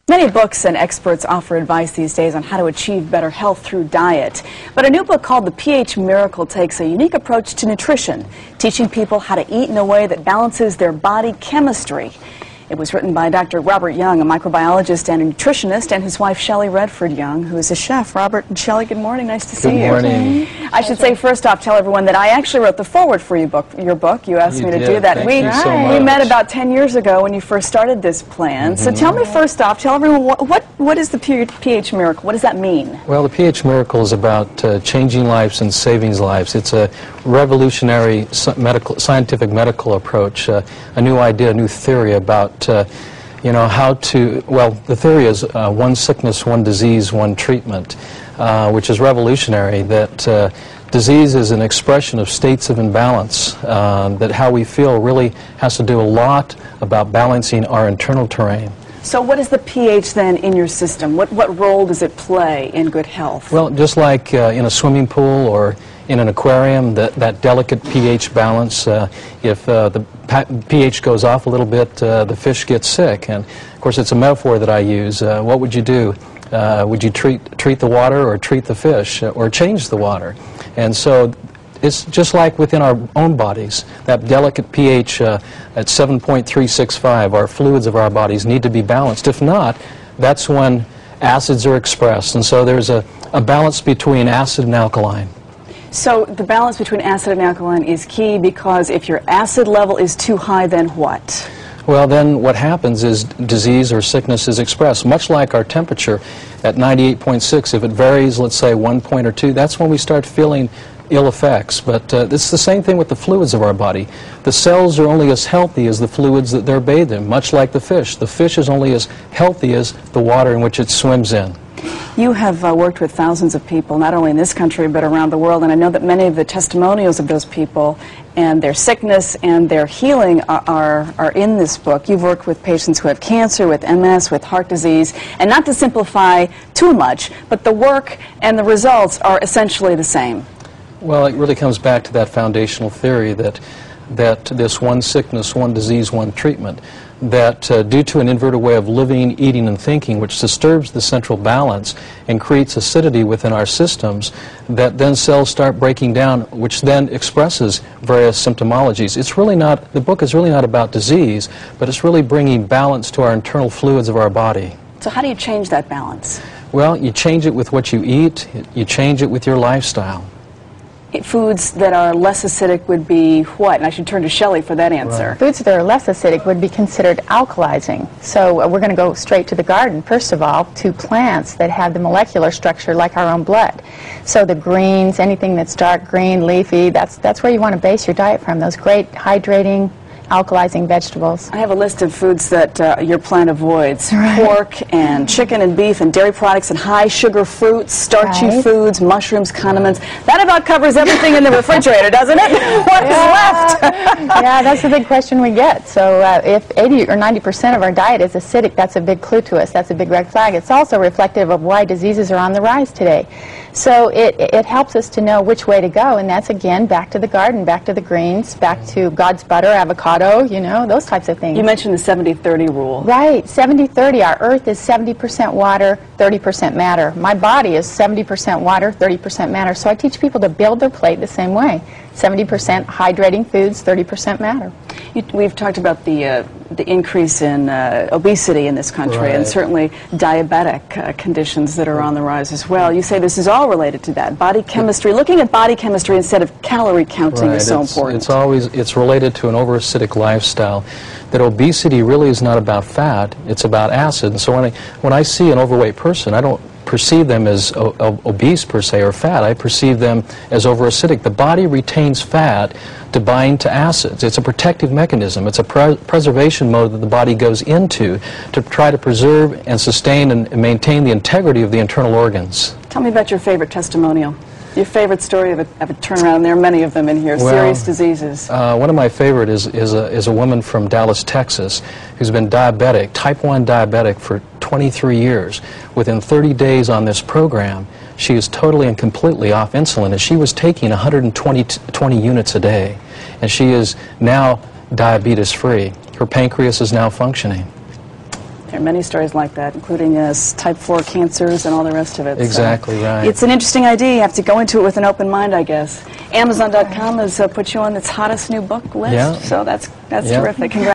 Many books and experts offer advice these days on how to achieve better health through diet. But a new book called The pH Miracle takes a unique approach to nutrition, teaching people how to eat in a way that balances their body chemistry. It was written by Dr. Robert Young, a microbiologist and a nutritionist, and his wife, Shelley Redford Young, who is a chef. Robert and Shelley, good morning. Nice to see you. Good morning. I should say, first off, tell everyone that I actually wrote the foreword for your book. You asked me to do that. Thank you so much. We met about 10 years ago when you first started this plan. So tell me first off, tell everyone, what is the pH Miracle? What does that mean? Well, the pH Miracle is about changing lives and saving lives. It's a revolutionary scientific medical approach, a new idea, a new theory about how to, well, the theory is one sickness, one disease, one treatment, which is revolutionary, that disease is an expression of states of imbalance, that how we feel really has to do a lot about balancing our internal terrain. So what is the pH then in your system? What role does it play in good health? Well, just like in a swimming pool or in an aquarium, that delicate pH balance, if the pH goes off a little bit, the fish gets sick. And of course, it's a metaphor that I use. What would you do? Would you treat the water or treat the fish or change the water? And so it's just like within our own bodies, that delicate pH at 7.365, our fluids of our bodies need to be balanced. If not, that's when acids are expressed. And so there's a balance between acid and alkaline. So the balance between acid and alkaline is key, because if your acid level is too high, then what? Well, then what happens is disease or sickness is expressed. Much like our temperature at 98.6, if it varies, let's say 1 point or 2, that's when we start feeling ill effects. But it's the same thing with the fluids of our body. The cells are only as healthy as the fluids that they're bathed in, much like the fish. The fish is only as healthy as the water in which it swims in. You have worked with thousands of people, not only in this country but around the world, and I know that many of the testimonials of those people and their sickness and their healing are in this book. You've worked with patients who have cancer, with MS, with heart disease, and not to simplify too much, but the work and the results are essentially the same. Well, it really comes back to that foundational theory that this one sickness, one disease, one treatment, that due to an inverted way of living, eating, and thinking, which disturbs the central balance and creates acidity within our systems, that then cells start breaking down, which then expresses various symptomologies. It's really not, the book is really not about disease, but it's really bringing balance to our internal fluids of our body. So how do you change that balance? Well, you change it with what you eat, you change it with your lifestyle. Foods that are less acidic would be what? And I should turn to Shelley for that answer. Right. Foods that are less acidic would be considered alkalizing. So we're going to go straight to the garden, first of all, to plants that have the molecular structure like our own blood. So the greens, anything that's dark green, leafy, that's where you want to base your diet from, those great hydrating, alkalizing vegetables. I have a list of foods that your plant avoids. Right. Pork and chicken and beef and dairy products and high sugar fruits, starchy foods, mushrooms, condiments. That about covers everything in the refrigerator, doesn't it? What is left? Yeah, that's the big question we get. So if 80 or 90% of our diet is acidic, that's a big clue to us. That's a big red flag. It's also reflective of why diseases are on the rise today. So it helps us to know which way to go, and that's, again, back to the garden, back to the greens, back to God's butter, avocado, you know, those types of things. You mentioned the 70-30 rule. Right, 70-30. Our earth is 70% water, 30% matter. My body is 70% water, 30% matter. So I teach people to build their plate the same way. 70% hydrating foods, 30% matter. We've talked about the increase in obesity in this country, right, and certainly diabetic conditions that are on the rise as well. You say this is all related to that. Body chemistry, looking at body chemistry instead of calorie counting is so important. It's related to an over-acidic lifestyle. That obesity really is not about fat, it's about acid. And so when I see an overweight person, I don't perceive them as obese per se or fat. I perceive them as over-acidic. The body retains fat to bind to acids. It's a protective mechanism. It's a preservation mode that the body goes into to try to preserve and sustain and maintain the integrity of the internal organs. Tell me about your favorite testimonial. Your favorite story of a turnaround, and there are many of them in here, well, serious diseases. One of my favorite is a woman from Dallas, Texas, who's been diabetic, type 1 diabetic for 23 years. Within 30 days on this program, she is totally and completely off insulin, and she was taking 120 units a day, and she is now diabetes-free. Her pancreas is now functioning. There are many stories like that, including type 4 cancers and all the rest of it. Exactly, so right. It's an interesting idea. You have to go into it with an open mind, I guess. Amazon.com has put you on its hottest new book list, Yeah. so that's Yeah. terrific. Congrats.